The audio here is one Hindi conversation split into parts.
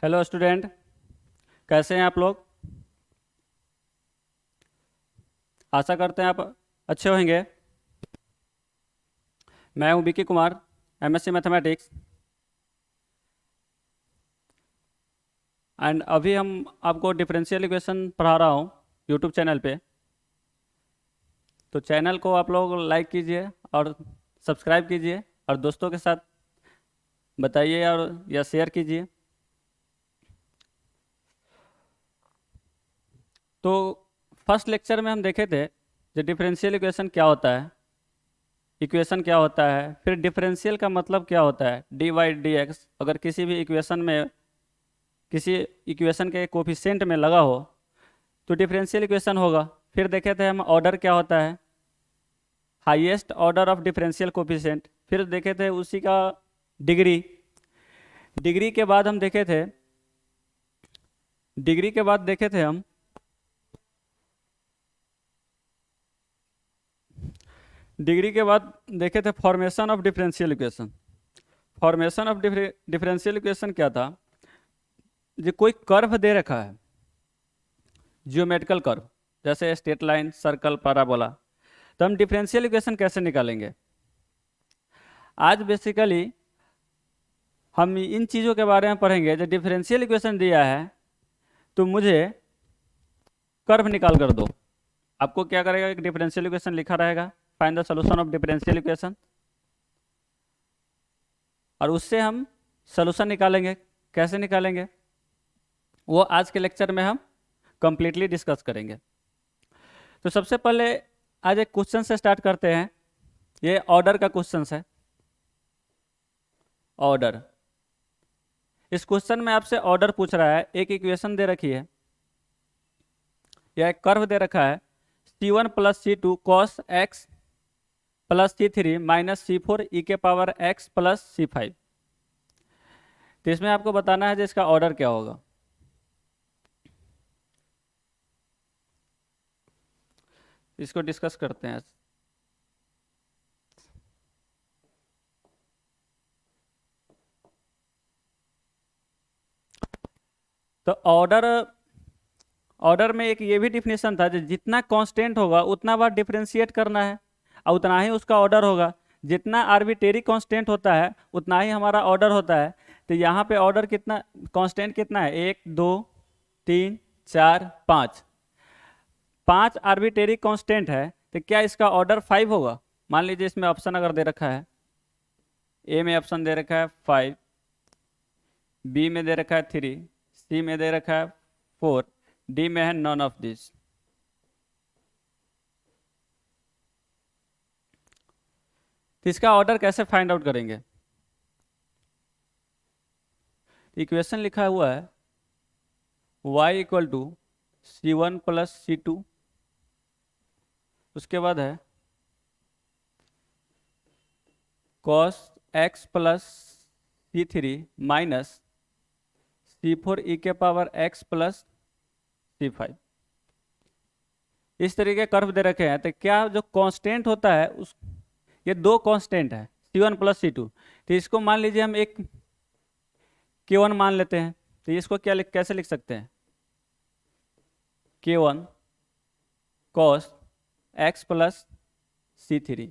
हेलो स्टूडेंट, कैसे हैं आप लोग। आशा करते हैं आप अच्छे होंगे। मैं हूं Vicky Kumar, MSc mathematics. And अभी हम आपको डिफरेंशियल इक्वेशन पढ़ा रहा हूं यूट्यूब चैनल पे। तो चैनल को आप लोग लाइक कीजिए और सब्सक्राइब कीजिए और दोस्तों के साथ बताइए और या शेयर कीजिए। तो फर्स्ट लेक्चर में हम देखे थे जो डिफरेंशियल इक्वेशन क्या होता है, इक्वेशन क्या होता है, फिर डिफरेंशियल का मतलब क्या होता है, डी वाई डी एक्स अगर किसी भी इक्वेशन में किसी इक्वेशन के कोफिशिएंट में लगा हो तो डिफरेंशियल इक्वेशन होगा। फिर देखे थे हम ऑर्डर क्या होता है, highest order of differential coefficient. फिर देखे थे उसी का डिग्री। डिग्री के बाद हम देखे थे डिग्री के बाद देखे थे हम डिग्री के बाद देखे थे formation of differential equation. Formation of differential equation क्या था, जो कोई कर्व दे रखा है, जियोमेट्रिकल कर्व जैसे स्ट्रेट लाइन, सर्कल, पैराबोला, तो हम डिफरेंशियल इक्वेशन कैसे निकालेंगे। आज बेसिकली हम इन चीज़ों के बारे में पढ़ेंगे। जब डिफरेंशियल इक्वेशन दिया है तो मुझे कर्व निकाल कर दो। आपको क्या करेगा, एक डिफरेंशियल इक्वेशन लिखा रहेगा, find the solution of differential equation, और उससे हम सॉल्यूशन निकालेंगे। कैसे निकालेंगे वो आज के लेक्चर में हम कंप्लीटली डिस्कस करेंगे। तो सबसे पहले आज एक क्वेश्चन से स्टार्ट करते हैं। ये ऑर्डर का क्वेश्चन है। ऑर्डर, इस क्वेश्चन में आपसे ऑर्डर पूछ रहा है। एक इक्वेशन दे रखी है या एक कर्व दे रखा है, C1 plus C2 cos x plus C3 minus C4 ई के पावर x प्लस C5। तो इसमें आपको बताना है जो इसका ऑर्डर क्या होगा। इसको डिस्कस करते हैं। तो ऑर्डर में एक ये भी डिफिनेशन था, जो जितना कांस्टेंट होगा उतना बार डिफरेंशिएट करना है और उतना ही उसका ऑर्डर होगा। जितना आर्बिट्रेरी कांस्टेंट होता है उतना ही हमारा ऑर्डर होता है। तो यहाँ पे ऑर्डर कितना, कांस्टेंट कितना है, 1 2 3 4 5, 5 आर्बिट्रेरी कांस्टेंट है। तो क्या इसका ऑर्डर 5 होगा। मान लीजिए इसमें ऑप्शन अगर दे रखा है, ए में ऑप्शन दे रखा है 5, बी में दे रखा है 3, सी में दे रखा है 4, डी में है नॉन ऑफ दिस। तो इसका ऑर्डर कैसे फाइंड आउट करेंगे। इक्वेशन लिखा हुआ है y equal to C1 plus C2, उसके बाद है cos x plus C3 minus C4 ई के पावर x प्लस C5। इस तरीके कर्व दे रखे हैं। तो क्या जो कांस्टेंट होता है उस, ये दो कांस्टेंट है C1 प्लस C2। तो इसको मान लीजिए हम एक K1 मान लेते हैं। तो इसको क्या कैसे लिख सकते हैं, K1 cos x plus C3,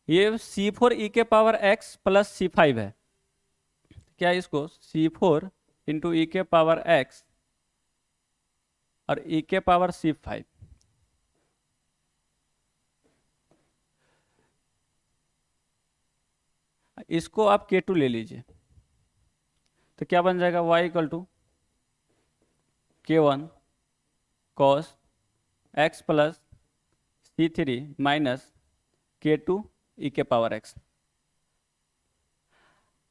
ये C4 ई के पावर x प्लस C5 है। क्या इसको C4 इंटू ई के पावर x और ई के पावर C5, इसको आप K2 ले लीजिए। तो क्या बन जाएगा, y equal to K1 cos x plus C3 minus K2 e के पावर x।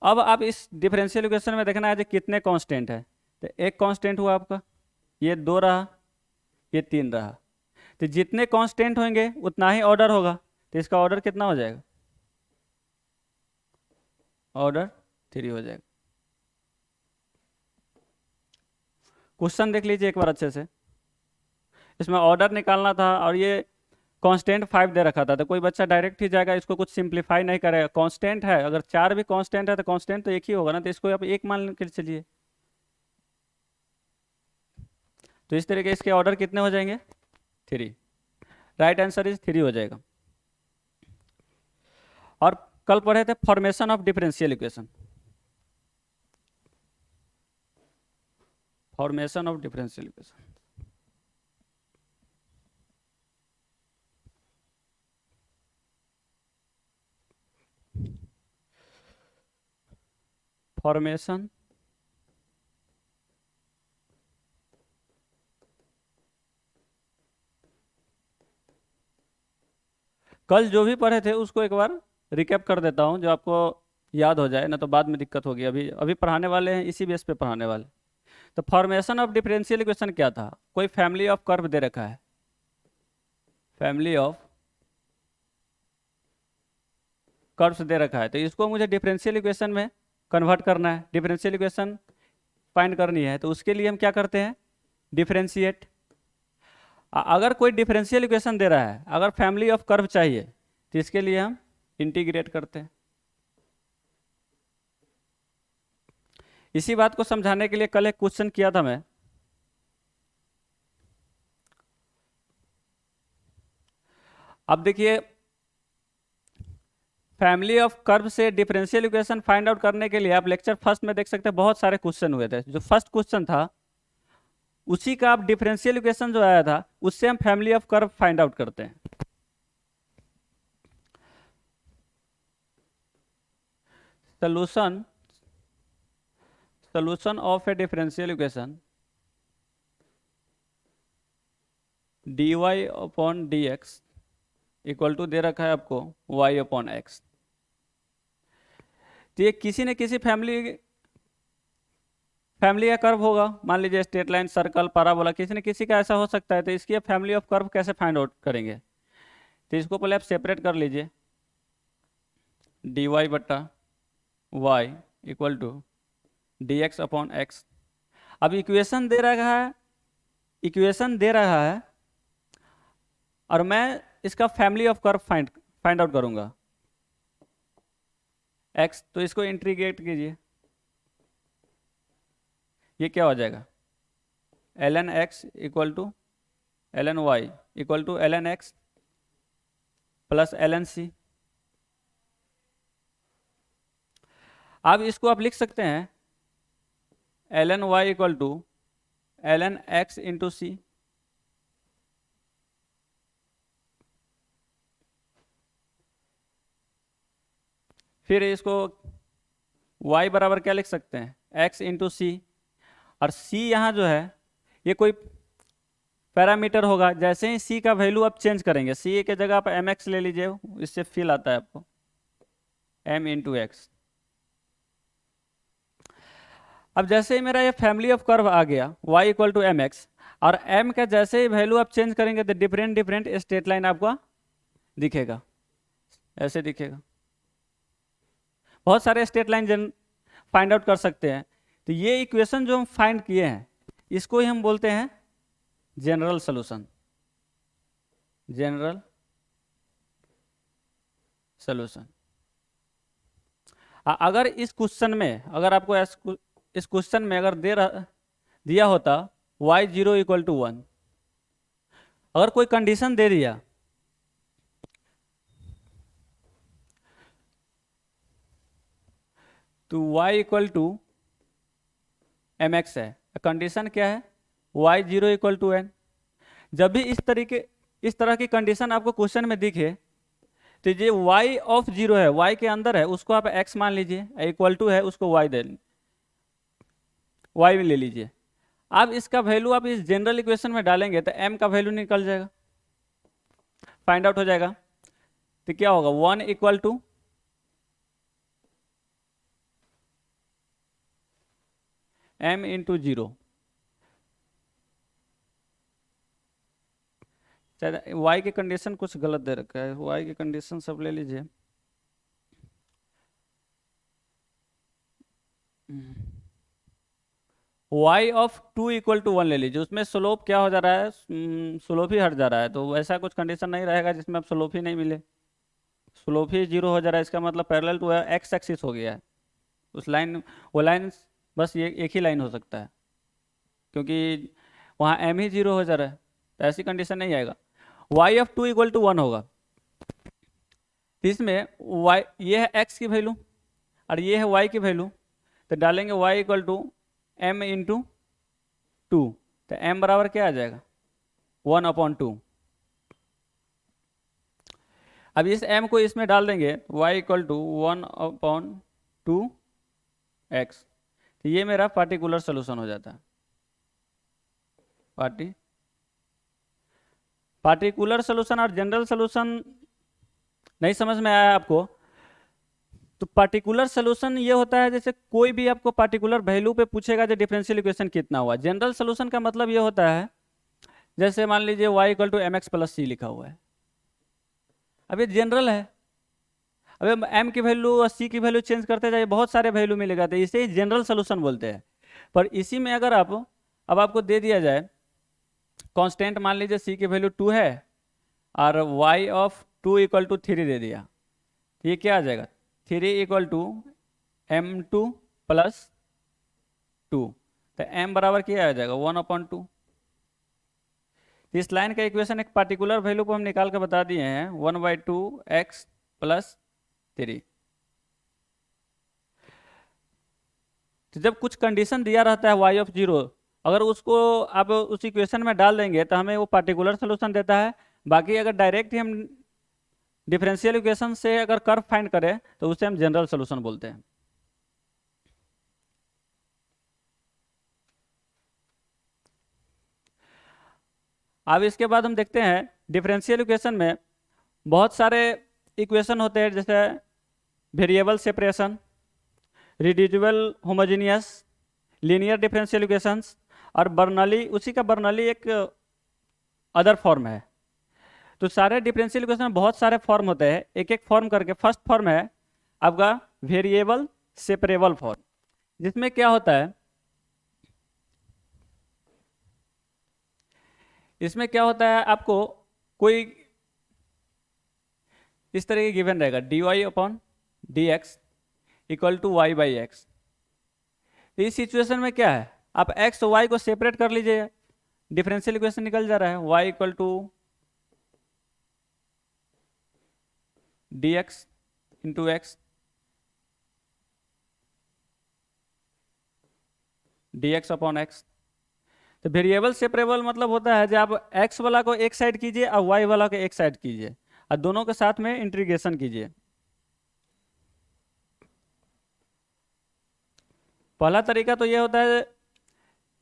अब आप इस डिफरेंशियल इक्वेशन में देखना है जो कितने कांस्टेंट है। तो एक कांस्टेंट हुआ आपका, ये 2 रहा, ये 3 रहा। तो जितने कांस्टेंट होंगे उतना ही ऑर्डर होगा। तो इसका ऑर्डर कितना हो जाएगा, ऑर्डर 3 हो जाएगा। क्वेश्चन देख लीजिए एक बार अच्छे से। इसमें ऑर्डर निकालना था और ये कांस्टेंट 5 दे रखा था। तो कोई बच्चा डायरेक्ट ही जाएगा, इसको कुछ सिंप्लीफाई नहीं करेगा। कांस्टेंट है, अगर 4 भी कांस्टेंट है तो कांस्टेंट तो एक ही होगा ना। तो इसको आप 1 मान के चलिए। तो इस तरीके इसके ऑर्डर कितने हो जाएंगे? 3। राइट आंसर इज 3 हो जाएगा। और कल पढ़े थे formation of differential equation. Formation of differential equation, formation कल जो भी पढ़े थे उसको एक बार रिकैप कर देता हूँ, जो आपको याद हो जाए, ना तो बाद में दिक्कत होगी। अभी अभी पढ़ाने वाले हैं, इसी बेस पे पढ़ाने वाले। तो फॉर्मेशन ऑफ डिफरेंशियल इक्वेशन क्या था? कोई फैमिली ऑफ कर्व दे रखा है, फैमिली ऑफ कर्व्स दे रखा है, तो इसको मुझे डिफरेंशियल इक्वेशन में कन्वर्ट करना है, डिफरेंशियल इक्वेशन फाइंड करनी है। तो उसके लिए हम क्या करते हैं? डिफरेंशिएट। अगर कोई डिफरेंशियल इक्वेशन दे रहा है, अगर फैमिली ऑफ कर्व चाहिए, तो इसके लिए हम इंटीग्रेट करते हैं। इसी बात को समझाने के लिए कल एक क्वेश्चन किया था मैं। अब देखिए, फैमिली ऑफ कर्व से डिफरेंशियल इक्वेशन फाइंड आउट करने के लिए आप लेक्चर फर्स्ट में देख सकते हैं बहुत सारे क्वेश्चन हुए थे। जो फर्स्ट क्वेश्चन था उसी का आप डिफरेंशियल इक्वेशन जो आया था उससे हम family of curve find out करते हैं। Solution of a differential equation dy upon dx equal to दे रखा है आपको y अपॉन x। तो ये किसी न किसी फैमिली का कर्व होगा, मान लीजिए स्ट्रेट लाइन, सर्कल, पैराबोला, किसी न किसी का ऐसा हो सकता है। तो इसकी फैमिली ऑफ कर्व कैसे फाइंड आउट करेंगे? तो इसको पहले आप सेपरेट कर लीजिए, dy बट्टा y equal to dx upon x। अब इक्वेशन दे रहा है और मैं इसका family of curve find out करूंगा x। तो इसको इंटीग्रेट कीजिए, ये क्या हो जाएगा? ln x equal to ln y equal to ln x plus ln c। अब इसको आप लिख सकते हैं ln y equal to ln x into C. फिर इसको y बराबर क्या लिख सकते हैं? x into C. और c यहाँ जो है ये कोई पैरामीटर होगा। जैसे ही c का वैल्यू आप चेंज करेंगे, c के जगह आप mx ले लीजिए, इससे फील आता है आपको m इंटू एक्स। अब जैसे ही मेरा ये फैमिली ऑफ कर्व आ गया y equal to m x, और m का जैसे ही वैल्यू आप चेंज करेंगे तो डिफरेंट डिफरेंट स्ट्रेट लाइन आपको दिखेगा, ऐसे दिखेगा। बहुत सारे स्ट्रेट लाइन फाइंड आउट कर सकते हैं। तो ये इक्वेशन जो हम फाइंड किए हैं इसको ही हम बोलते हैं जनरल सॉल्यूशन। General solution. अगर इस क्वेश्चन में, अगर आपको इस क्वेश्चन में अगर दिया होता y0 इक्वल टू 1, अगर कोई कंडीशन दे दिया तो y equal to m x है। कंडीशन क्या है? y0 equal to n। जब भी इस तरह की कंडीशन आपको क्वेश्चन में दिखे तो ये y ऑफ 0 है, y के अंदर है, उसको आप x मान लीजिए, इक्वल टू है उसको y में ले लीजिए। अब इसका वैल्यू आप इस जनरल इक्वेशन में डालेंगे तो m का वैल्यू निकल जाएगा, फाइंड आउट हो जाएगा। तो क्या होगा? 1 equal to m into 0। y की कंडीशन कुछ गलत दे रखा है, y की कंडीशन सब ले लीजिए। y ऑफ 2 इक्वल टू 1 ले लीजिए, उसमें स्लोप क्या हो जा रहा है? स्लोप ही हट जा रहा है। तो ऐसा कुछ कंडीशन नहीं रहेगा जिसमें अब स्लोप ही नहीं मिले, स्लोप ही 0 हो जा रहा है। इसका मतलब पैरेलल टू एक्स एक्सिस हो गया है उस लाइन, वो लाइन बस ये एक ही लाइन हो सकता है, क्योंकि वहाँ m ही 0 हो जा रहा है, तो ऐसी कंडीशन नहीं आएगा। y ऑफ 2 इक्वल टू 1 होगा, तो इसमें y ये है x की वैल्यू और ये है y की वैल्यू, तो डालेंगे y equal to m into 2, तो m बराबर क्या आ जाएगा 1/2। अब इस m को इसमें डाल देंगे, y इक्वल टू 1/2x, तो ये मेरा पार्टिकुलर सोल्यूशन हो जाता है। पार्टिकुलर सोल्यूशन और जनरल सोल्यूशन नहीं समझ में आया आपको? तो पार्टिकुलर सोल्यूशन ये होता है जैसे कोई भी आपको पार्टिकुलर वैल्यू पे पूछेगा जो डिफरेंशियल इक्वेशन कितना हुआ। जनरल सोल्यूशन का मतलब ये होता है जैसे मान लीजिए y equal to mx plus c लिखा हुआ है, अब ये जनरल है, अब m की वैल्यू और c की वैल्यू चेंज करते जाइए बहुत सारे वैल्यू मिलेगा, तो इसे जनरल सोल्यूशन बोलते हैं। पर इसी में अगर अब आपको दे दिया जाए कांस्टेंट, मान लीजिए c की वैल्यू 2 है और y ऑफ 2 इक्वल टू 3 दे दिया, तो ये क्या आ जाएगा 3 इक्वल टू m2 प्लस 2, तो m बराबर क्या आ जाएगा 1/2। इस लाइन का इक्वेशन एक पार्टिकुलर वैल्यू को हम निकाल के बता दिए हैं 1/2x प्लस 3। तो जब कुछ कंडीशन दिया रहता है y ऑफ 0, अगर उसको आप उस इक्वेशन में डाल देंगे तो हमें वो पार्टिकुलर सोल्यूशन देता है। बाकी अगर डायरेक्ट ही हम डिफरेंशियल इक्वेशन से अगर कर्व फाइंड करें तो उसे हम जनरल सोल्यूशन बोलते हैं। अब इसके बाद हम देखते हैं डिफरेंशियल इक्वेशन में बहुत सारे इक्वेशन होते हैं, जैसे variable separation, reducible homogeneous, linear differential equations और बर्नौली, उसी का बर्नौली एक अदर फॉर्म है। तो सारे डिफरेंशियल इक्वेशन में बहुत सारे फॉर्म होते हैं, एक एक फॉर्म करके। फर्स्ट फॉर्म है आपका वेरिएबल सेपरेबल फॉर्म, जिसमें क्या होता है, इसमें क्या होता है आपको कोई इस तरह की गिवन रहेगा dy/dx इक्वल टू y/x। इस सिचुएशन में क्या है, आप x और y को सेपरेट कर लीजिए, डिफरेंशियल इक्वेशन निकल जा रहा है y equal to dx into x dx/x। तो वेरिएबल सेपरेबल मतलब होता है जब आप x वाला को एक साइड कीजिए और y वाला को एक साइड कीजिए और दोनों के साथ में इंटीग्रेशन कीजिए। पहला तरीका तो ये होता है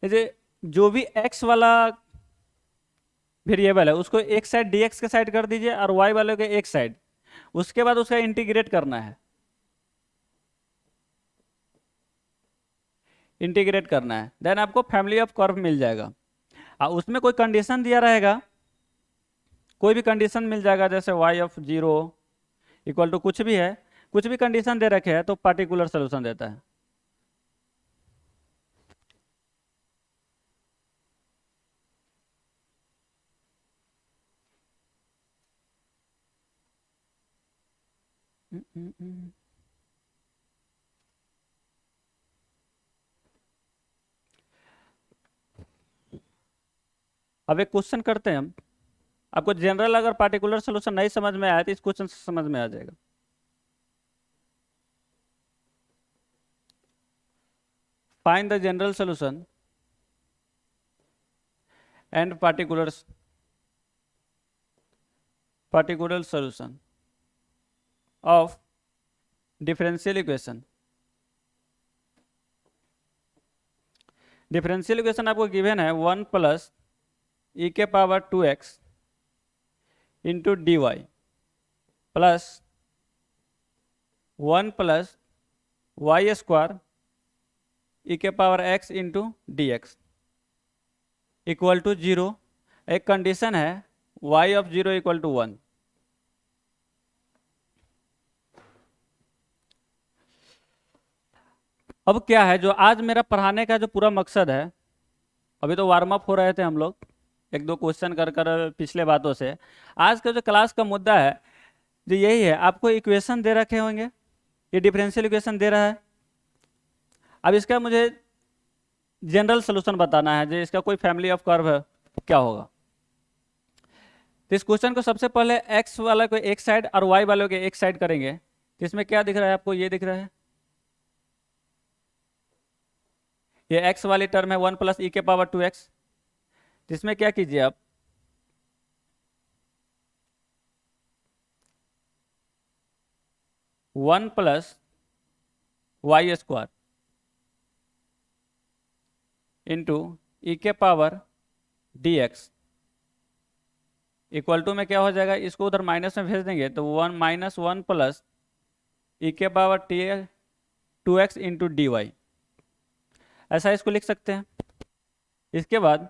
जैसे जो भी x वाला वेरिएबल है उसको एक साइड dx के साइड कर दीजिए और y वाले के एक साइड, उसके बाद उसका इंटीग्रेट करना है, इंटीग्रेट करना है, देन आपको फैमिली ऑफ कर्व मिल जाएगा। और उसमें कोई कंडीशन दिया रहेगा, कोई भी कंडीशन मिल जाएगा, जैसे y ऑफ 0 इक्वल टू कुछ भी है, कुछ भी कंडीशन दे रखे हैं तो पार्टिकुलर सोल्यूशन देता है। अब एक क्वेश्चन करते हैं हम, आपको जनरल अगर पार्टिकुलर सोल्यूशन नहीं समझ में आया तो इस क्वेश्चन से समझ में आ जाएगा। Find the general solution and particular solution of differential equation. Differential equation आपको गिवन है 1 प्लस e के power 2x into D Y plus 1 plus Y square e के power x into D x equal to 0। एक कंडीशन है y ऑफ 0 इक्वल टू 1। अब क्या है जो आज मेरा पढ़ाने का जो पूरा मकसद है, अभी तो वार्म अप हो रहे थे हम लोग एक दो क्वेश्चन कर कर पिछले बातों से, आज का जो क्लास का मुद्दा है जो यही है, आपको इक्वेशन दे रखे होंगे, ये डिफरेंशियल इक्वेशन दे रहा है। अब इसका मुझे जनरल सोल्यूशन बताना है, जो इसका कोई फैमिली ऑफ कर्व है क्या होगा। तो इस क्वेश्चन को सबसे पहले एक्स वाला को एक साइड और वाई वाले को एक साइड करेंगे। तो इसमें क्या दिख रहा है आपको, ये दिख रहा है, ये एक्स वाली टर्म है 1 + e⁻²x। इसमें क्या कीजिए आप, one plus Y square into e⁻dx equal to में क्या हो जाएगा, इसको उधर माइनस में भेज देंगे तो 1 + e⁻²x इंटू dy, ऐसा इसको लिख सकते हैं। इसके बाद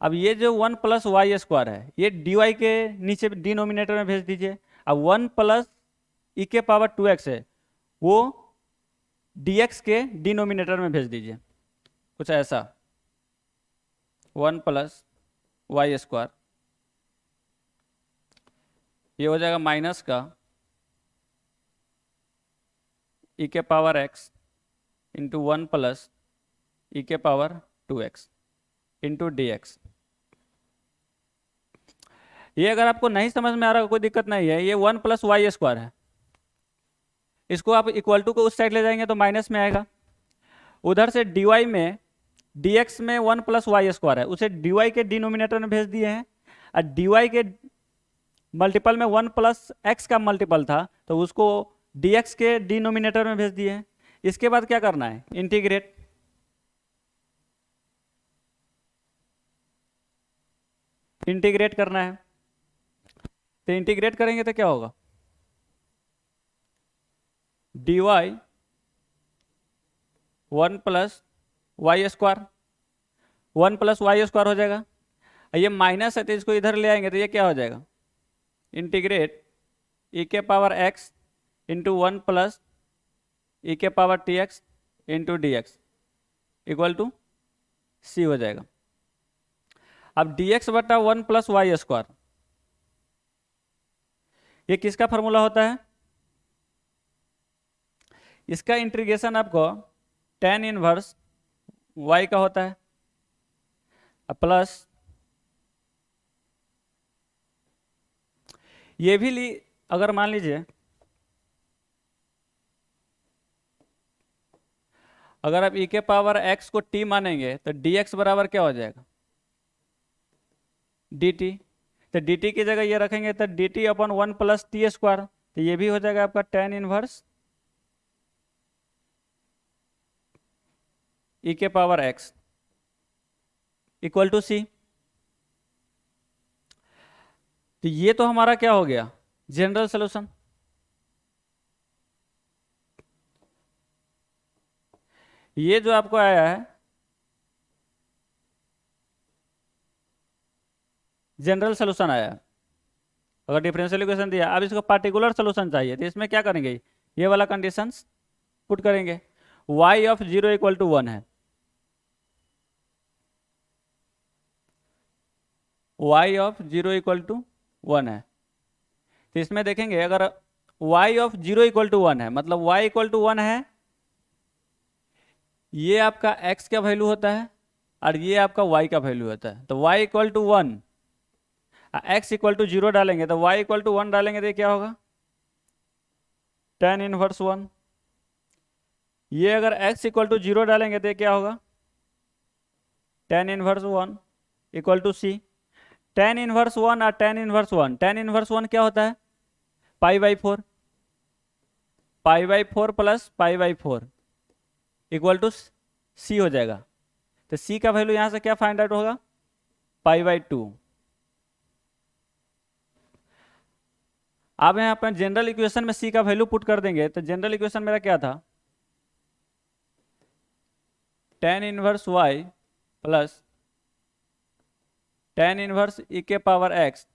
अब ये जो 1 + y² है, ये dy के नीचे डिनोमिनेटर में भेज दीजिए। अब 1 + e⁻²x है, वो dx के डिनोमिनेटर में भेज दीजिए, कुछ ऐसा 1 + y², ये हो जाएगा माइनस का e⁻x into 1 + e⁻²x into dx। ये अगर आपको नहीं समझ में आ रहा, कोई दिक्कत नहीं है, ये 1 + y² है, इसको आप इक्वल टू को उस साइड ले जाएंगे तो माइनस में आएगा। उधर से dy में dx में 1 + y² है, उसे dy के डिनोमिनेटर में भेज दिए हैं, और dy के मल्टीपल में 1 + x का मल्टीपल था तो उसको dx के डिनोमिनेटर में भेज दिए हैं। इसके बाद क्या करना है, इंटीग्रेट। इंटीग्रेट करना है, तो इंटीग्रेट करेंगे तो क्या होगा, dy 1 + y², 1 + y² हो जाएगा। ये माइनस है तो इसको इधर ले आएंगे तो ये क्या हो जाएगा, integrate e⁻x into 1 + e⁻tx into dx equal to c हो जाएगा। अब dx बटा 1 + y², ये किसका फॉर्मूला होता है, इसका इंटीग्रेशन आपको tan इनवर्स y का होता है, प्लस ये भी अगर मान लीजिए, अगर आप e⁻x को t मानेंगे तो dx बराबर क्या हो जाएगा, dt। तो dt की जगह ये रखेंगे तो dt अपन 1 + t², तो ये भी हो जाएगा आपका tan inverse e⁻x equal to c। तो ये तो हमारा क्या हो गया, जनरल सॉल्यूशन। ये जो आपको आया है जनरल सॉल्यूशन आया है। अगर डिफरेंशियल इक्वेशन दिया, अब इसको पार्टिकुलर सॉल्यूशन चाहिए, तो इसमें क्या करेंगे, ये वाला कंडीशंस पुट करेंगे। y ऑफ 0 इक्वल टू 1 है, y ऑफ 0 इक्वल टू 1 है, तो इसमें देखेंगे अगर y ऑफ 0 इक्वल टू 1 है, मतलब y इक्वल टू 1 है, ये आपका x का वैल्यू होता है और ये आपका y का वैल्यू होता है। तो y equal to 1, x equal to 0 डालेंगे तो y इक्वल टू 1 डालेंगे तो ये क्या होगा, tan इनवर्स 1। ये अगर x इक्वल टू 0 डालेंगे तो ये क्या होगा, tan inverse 1 equal to c। tan inverse 1 और tan इनवर्स 1, tan इनवर्स 1 क्या होता है, π/4, π/4 प्लस π/4 इक्वल टू c हो जाएगा। तो c का वैल्यू यहां से क्या फाइंड आउट होगा, π/2। अब यहाँ पर जनरल इक्वेशन में c का वैल्यू पुट कर देंगे, तो जनरल इक्वेशन मेरा क्या था, tan inverse y plus tan inverse e⁻x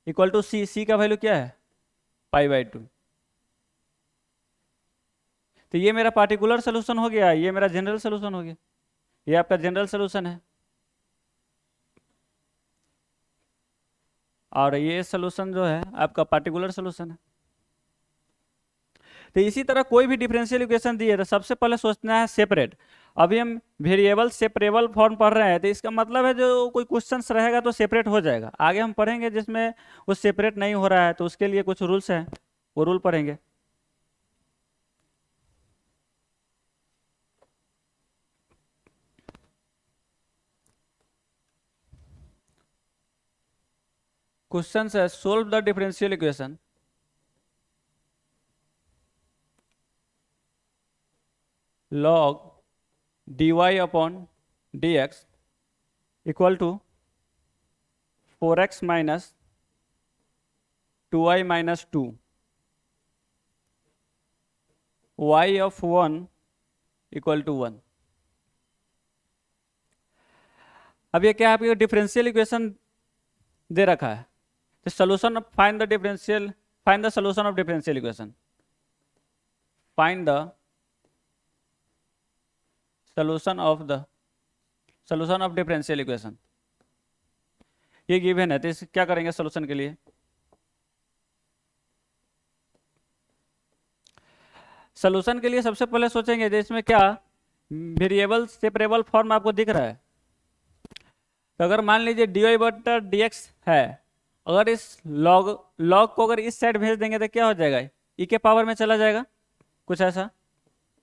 equal to c। c का वैल्यू क्या है, π/2। तो ये मेरा पार्टिकुलर सोल्यूशन हो गया, ये मेरा जनरल सोल्यूशन हो गया, ये आपका जनरल सोल्यूशन है, और ये सोल्यूशन जो है आपका पार्टिकुलर सोल्यूशन है। तो इसी तरह कोई भी डिफरेंशियल इक्वेशन दी है तो सबसे पहले सोचना है सेपरेट। अभी हम वेरिएबल सेपरेबल फॉर्म पढ़ रहे हैं, तो इसका मतलब है जो कोई क्वेश्चन रहेगा तो सेपरेट हो जाएगा। आगे हम पढ़ेंगे जिसमें वो सेपरेट नहीं हो रहा है, तो उसके लिए कुछ रूल्स हैं, वो रूल पढ़ेंगे। क्वेश्चन है solve the differential equation log dy upon dx equal to 4x minus 2y minus 2 y of 1 equal to 1। अब ये क्या है, आपको डिफरेंशियल इक्वेशन दे रखा है, तो solution of find the differential, find the solution of differential equation, find the solution of differential equation. ये गिवन है, तो इस क्या करेंगे सोल्यूशन के लिए। सोल्यूशन के लिए सबसे पहले सोचेंगे जिसमें क्या वेरिएबल सेपरेबल फॉर्म आपको दिख रहा है। तो अगर मान लीजिए dy बटा dx है, अगर इस log को अगर इस साइड भेज देंगे तो क्या हो जाएगा, e के पावर में चला जाएगा, कुछ ऐसा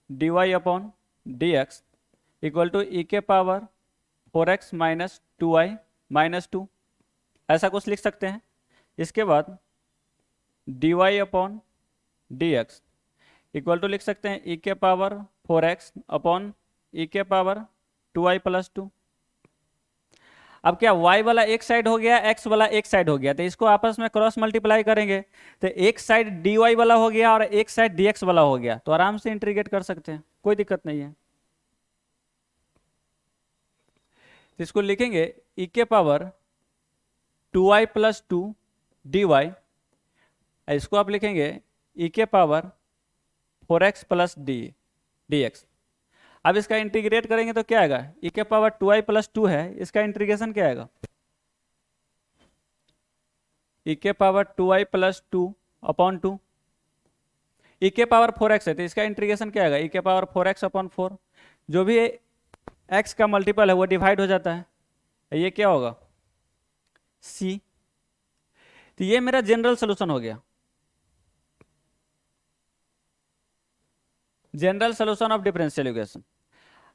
dy upon dx equal to e के power 4x minus 2y minus 2, ऐसा कुछ लिख सकते हैं। इसके बाद dy upon dx equal to लिख सकते हैं e के पावर 4x अपॉन e के पावर 2y प्लस 2। अब क्या y वाला एक साइड हो गया, x वाला एक साइड हो गया, तो इसको आपस में क्रॉस मल्टीप्लाई करेंगे तो एक साइड dy वाला हो गया और एक साइड dx वाला हो गया, तो आराम से इंटीग्रेट कर सकते हैं, कोई दिक्कत नहीं है। तो इसको लिखेंगे e के पावर 2y प्लस 2 dy, इसको आप लिखेंगे e के पावर 4x प्लस dx। अब इसका इंटीग्रेट करेंगे तो क्या आएगा, e के पावर 2y प्लस 2 है, इसका इंटीग्रेशन क्या आएगा, e के power 2y plus 2 upon 2, e के पावर 4x है तो इसका इंटीग्रेशन क्या आएगा, e के पावर 4x अपॉन 4। जो भी x का मल्टीपल है वो डिवाइड हो जाता है, ये क्या होगा c। तो ये मेरा जनरल सोल्यूशन हो गया, general solution of differential equation.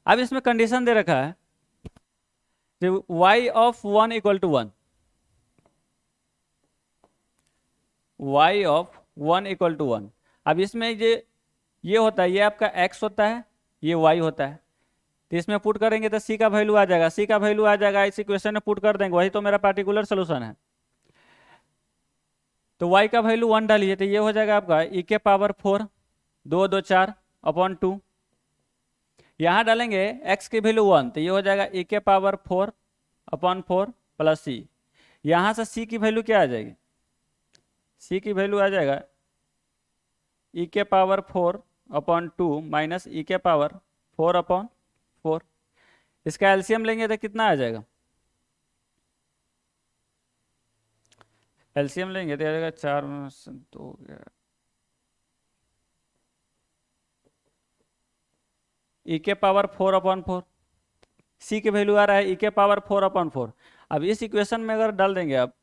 अब इसमें कंडीशन दे रखा है y of 1 equal to 1, y of 1 equal to 1। अब इसमें ये होता है, ये आपका x होता है, ये y होता है, तो इसमें पुट करेंगे तो c का वैल्यू आ जाएगा, c का वैल्यू आ जाएगा, इस इक्वेशन में पुट कर देंगे, वही तो मेरा पार्टिकुलर सोल्यूशन है। तो y का वैल्यू 1 डालिए तो ये हो जाएगा आपका e के पावर 4 2 2 4 अपॉन 2। यहाँ डालेंगे x की वैल्यू 1 तो ये हो जाएगा e के पावर 4 अपॉन 4 प्लस c। यहाँ से c की वैल्यू क्या आ जाएगी, c की वैल्यू आ जाएगा e के पावर 4 अपॉन 2 माइनस e के पावर 4 अपॉन 4। इसका एलसीएम लेंगे तो कितना आ जाएगा, एलसीएम लेंगे तो आ जाएगा 4 में 2 हो गया, e के पावर 4 अपॉन 4, c की वैल्यू आ रहा है e के पावर 4 अपॉन 4। अब इस इक्वेशन में अगर डाल देंगे आप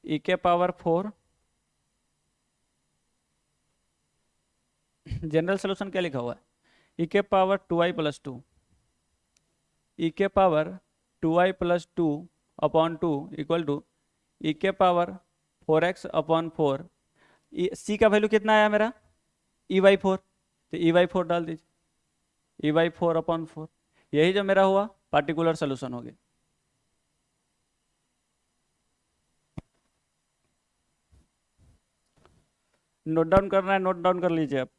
e के पावर 4, जनरल सोल्यूशन क्या लिखा हुआ है, e के पावर 2y प्लस 2, e के power 2y plus 2 upon 2 equal to e के पावर 4x अपॉन 4। c का वैल्यू कितना आया मेरा e/4, तो e/4 डाल दीजिए, e/4 अपॉन 4, यही जो मेरा हुआ पार्टिकुलर सोल्यूशन हो गया। नोट डाउन करना है, नोट डाउन कर लीजिए आप।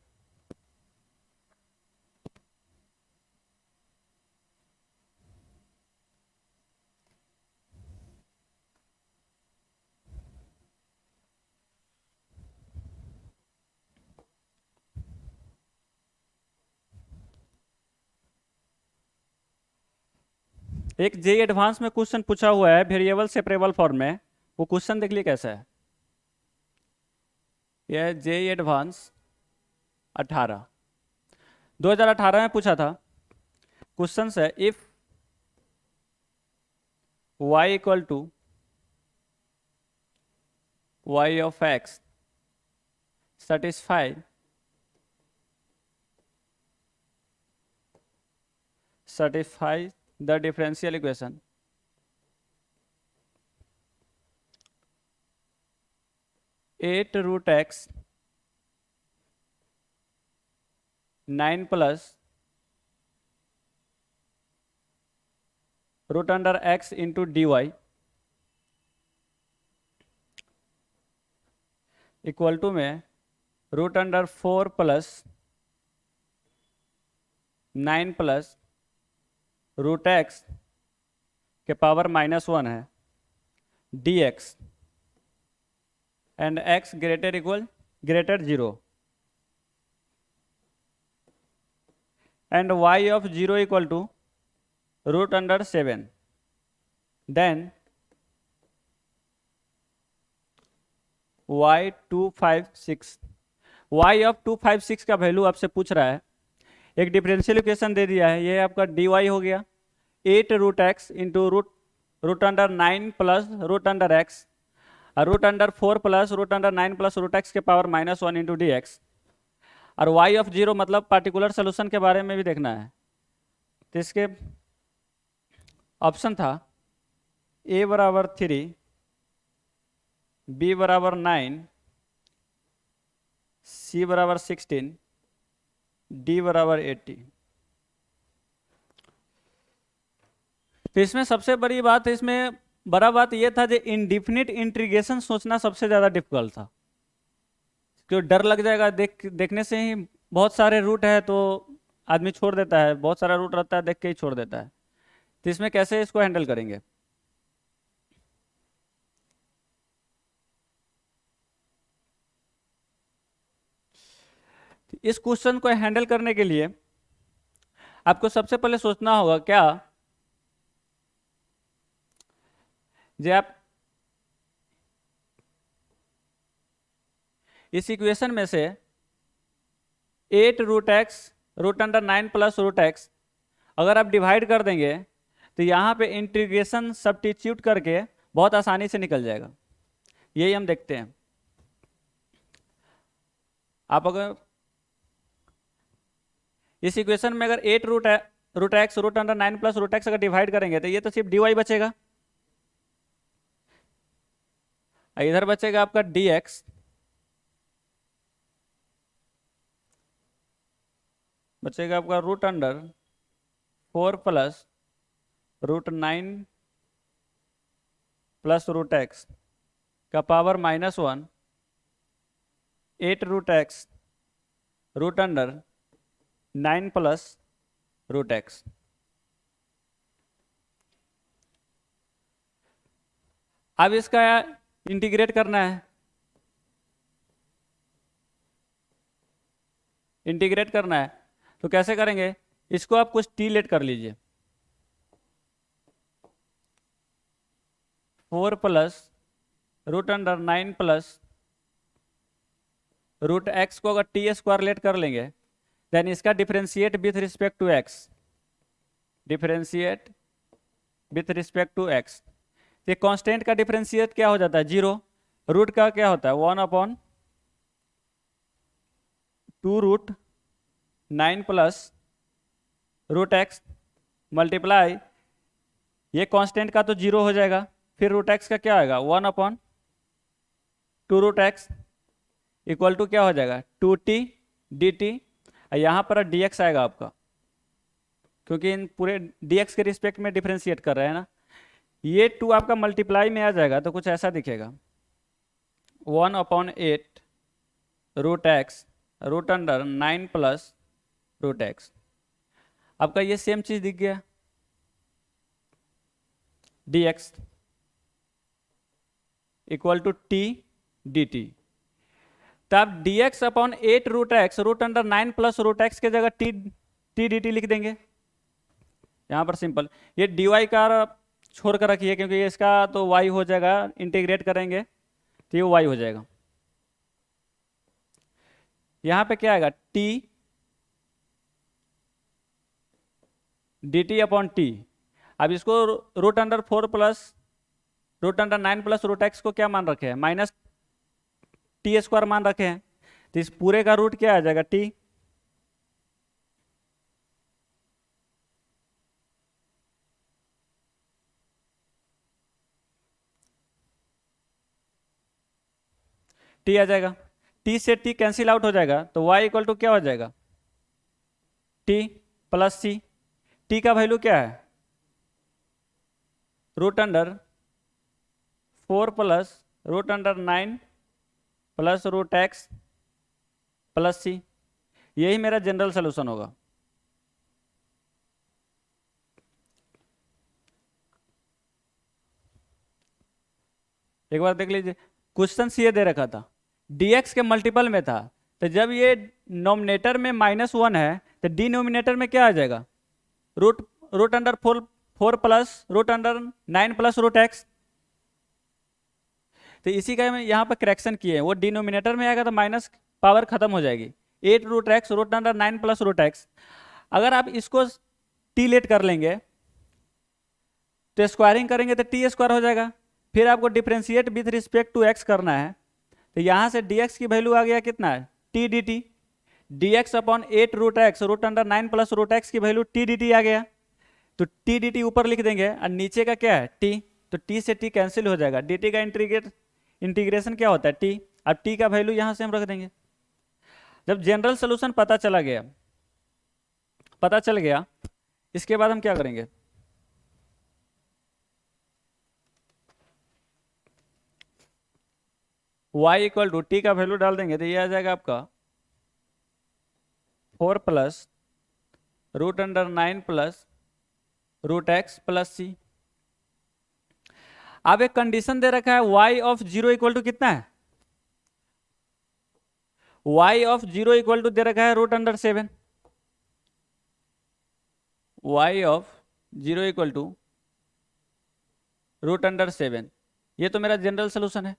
एक जे एडवांस में क्वेश्चन पूछा हुआ है वेरिएबल सेपरेबल फॉर्म में, वो क्वेश्चन देख लिए कैसा है। यह है जेईई एडवांस 18, 2018 में पूछा था। क्वेश्चन है if y equal to y of x satisfy the differential equation 8 root x 9 plus root under x into dy equal to में root under 4 plus 9 plus root x के पावर -1 है dx and x greater 0 and y of 0 equal to root under 7, then y256 y of 256 का वैल्यू आपसे पूछ रहा है। एक डिफरेंशियल इक्वेशन दे दिया है, ये आपका dy हो गया 8 root x into root under 9 plus root under x और root under 4 plus root under 9 plus root x के पावर -1 इंटू डी एक्स। और y ऑफ 0 मतलब पार्टिकुलर सोल्यूशन के बारे में भी देखना है। तो इसके ऑप्शन था a बराबर 3, b बराबर 9, c बराबर 16, d बराबर 80। तो इसमें सबसे बड़ी बात, इसमें बड़ा बात यह था जो इनडिफिनिट इंटीग्रेशन सोचना सबसे ज़्यादा डिफिकल्ट था, क्यों डर लग जाएगा देखने से ही। बहुत सारे रूट है तो आदमी छोड़ देता है, बहुत सारा रूट रहता है देख के ही छोड़ देता है। तो इसमें कैसे इसको हैंडल करेंगे। इस क्वेश्चन को हैंडल करने के लिए आपको सबसे पहले सोचना होगा क्या, जो आप इस इक्वेशन में से 8 root x root under 9 plus root x अगर आप डिवाइड कर देंगे तो यहाँ पे इंटीग्रेशन सब्स्टिट्यूट करके बहुत आसानी से निकल जाएगा। यही हम देखते हैं। आप अगर इस इक्वेशन में अगर 8 root x root under 9 plus root x अगर डिवाइड करेंगे तो ये तो सिर्फ dy बचेगा, इधर बचेगा आपका dx, बचेगा आपका root under 4 plus root 9 plus root x का power -1, 8 root x root under 9 plus root x. अब इसका इंटीग्रेट करना है। इंटीग्रेट करना है तो कैसे करेंगे, इसको आप कुछ t लेट कर लीजिए। 4 plus root under 9 plus root x को अगर टी स्क्वायर लेट कर लेंगे देन इसका differentiate with respect to x, differentiate with respect to x. ये कांस्टेंट का डिफरेंशिएट क्या हो जाता है 0, रूट का क्या होता है 1/2 root 9 plus root x multiply, ये कांस्टेंट का तो 0 हो जाएगा, फिर रूट एक्स का क्या आएगा 1/2 रूट एक्स इक्वल टू क्या हो जाएगा 2t dt। यहाँ पर dx आएगा आपका, क्योंकि इन पूरे dx के रिस्पेक्ट में डिफरेंशिएट कर रहे हैं ना। ये 2 आपका मल्टीप्लाई में आ जाएगा तो कुछ ऐसा दिखेगा 1/8 root x root under 9 plus root x. आपका ये सेम चीज दिख गया dx equal to t dt। तब dx/8 root x root under 9 plus root x के जगह t dt लिख देंगे। यहाँ पर सिंपल, ये dy का छोड़ कर रखिए, क्योंकि इसका तो y हो जाएगा, इंटीग्रेट करेंगे तो ये y हो जाएगा। यहाँ पे क्या आएगा, t dt अपॉन टी। अब इसको root under 4 plus root under 9 plus root x को क्या मान रखे हैं, माइनस टी स्क्वायर मान रखे हैं, तो इस पूरे का रूट क्या आ जाएगा, टी। टी आ जाएगा, टी से टी कैंसिल आउट हो जाएगा, तो y इक्वल टू क्या हो जाएगा, टी प्लस सी। टी का वैल्यू क्या है, root under 4 plus root under 9 plus root x plus c. यही मेरा जनरल सोल्यूशन होगा। एक बार देख लीजिए, क्वेश्चन ये दे रखा था, dx के मल्टीपल में था, तो जब ये नोमिनेटर में -1 है तो डिनोमिनेटर में क्या आ जाएगा, root root under 4 plus root under 9 plus root x. तो इसी का हम यहाँ पर करेक्शन किए हैं, वो डिनोमिनेटर में आएगा तो माइनस पावर खत्म हो जाएगी, 8 root x root under 9 plus root x. अगर आप इसको टी लेट कर लेंगे तो स्क्वायरिंग करेंगे तो टी स्क्वायर हो जाएगा, फिर आपको differentiate with respect to x करना है, तो यहाँ से dx की वैल्यू आ गया कितना है, t d t. D x upon 8 root x root under 9 plus root x की वैल्यू टी डी टी आ गया, तो टी डी टी ऊपर लिख देंगे और नीचे का क्या है, टी, तो टी से टी कैंसिल हो जाएगा, डी टी का इंटीग्रेशन क्या होता है, टी। अब टी का वैल्यू यहाँ से हम रख देंगे। जब जनरल सोल्यूशन पता चल गया, इसके बाद हम क्या करेंगे, y इक्वल टू टी का वैल्यू डाल देंगे तो ये आ जाएगा आपका 4 plus root under 9 plus root x plus c. अब एक कंडीशन दे रखा है y ऑफ 0 इक्वल टू कितना है, y ऑफ 0 इक्वल टू दे रखा है root under 7। y of 0 equal to root under 7, ये तो मेरा जनरल सोल्यूशन है।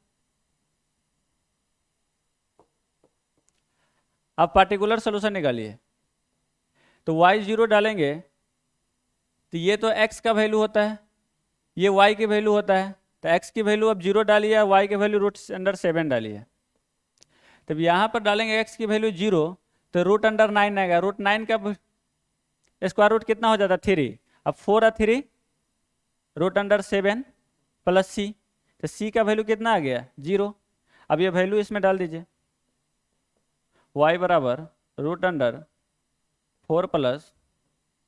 अब पार्टिकुलर सोल्यूशन निकालिए, तो y0 डालेंगे तो ये तो x का वैल्यू होता है, ये y की वैल्यू होता है, तो x की वैल्यू अब 0 डालिए, y की वैल्यू रूट अंडर 7 डालिए। तब यहाँ पर डालेंगे x की वैल्यू 0, तो रूट अंडर 9 आएगा, रूट 9 का स्क्वायर रूट कितना हो जाता है, 3। अब 4 और 3 रूट अंडर 7 प्लस सी, तो सी का वैल्यू कितना आ गया, 0। अब ये वैल्यू इसमें डाल दीजिए, y बराबर root under 4 plus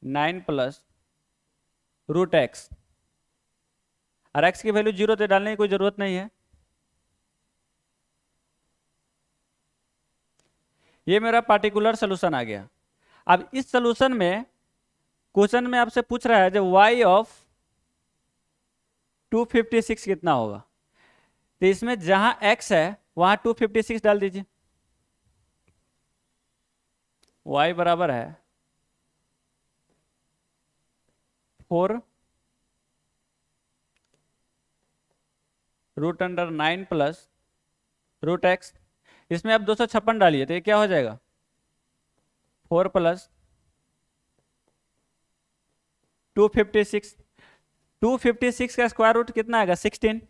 9 plus root x, और x की वैल्यू 0 तो डालने की कोई जरूरत नहीं है। ये मेरा पार्टिकुलर सोल्यूशन आ गया। अब इस सोल्यूशन में क्वेश्चन में आपसे पूछ रहा है जब y ऑफ 256 कितना होगा, तो इसमें जहां x है वहां 256 डाल दीजिए, y बराबर है 4 root under 9 plus root x. इसमें आप 256 डालिए तो ये क्या हो जाएगा, 4 प्लस 256। 256 का स्क्वायर रूट कितना आएगा, 16।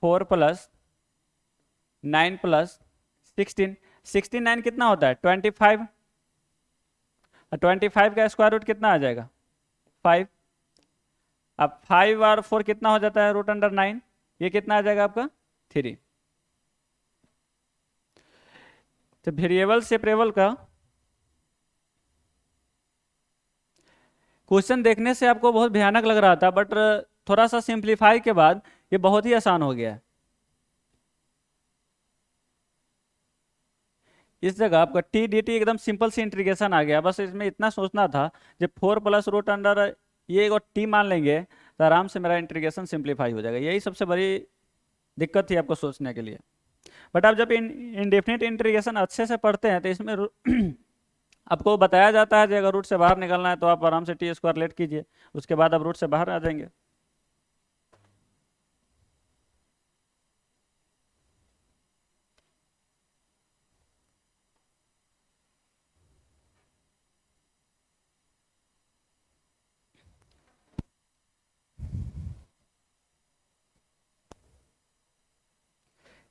4 प्लस 9 प्लस 16, 69 कितना होता है, 25। 25 का स्क्वायर रूट कितना आ जाएगा, 5। अब 5 और 4 कितना हो जाता है, रूट अंडर 9, ये कितना आ जाएगा आपका, 3। तो वेरिएबल सेपरेबल का क्वेश्चन देखने से आपको बहुत भयानक लग रहा था, बट थोड़ा सा सिंप्लीफाई के बाद ये बहुत ही आसान हो गया है। इस जगह आपका टी डी टी एकदम सिंपल सी इंटीग्रेशन आ गया, बस इसमें इतना सोचना था जब 4 प्लस रूट अंडर ये एक टी मान लेंगे तो आराम से मेरा इंटीग्रेशन सिंप्लीफाई हो जाएगा। यही सबसे बड़ी दिक्कत थी आपको सोचने के लिए। बट आप जब इनडेफिनिट इंटीग्रेशन अच्छे से पढ़ते हैं तो इसमें आपको बताया जाता है कि अगर रूट से बाहर निकलना है तो आप आराम से टी स्क्वायर लेट कीजिए, उसके बाद आप रूट से बाहर आ जाएंगे।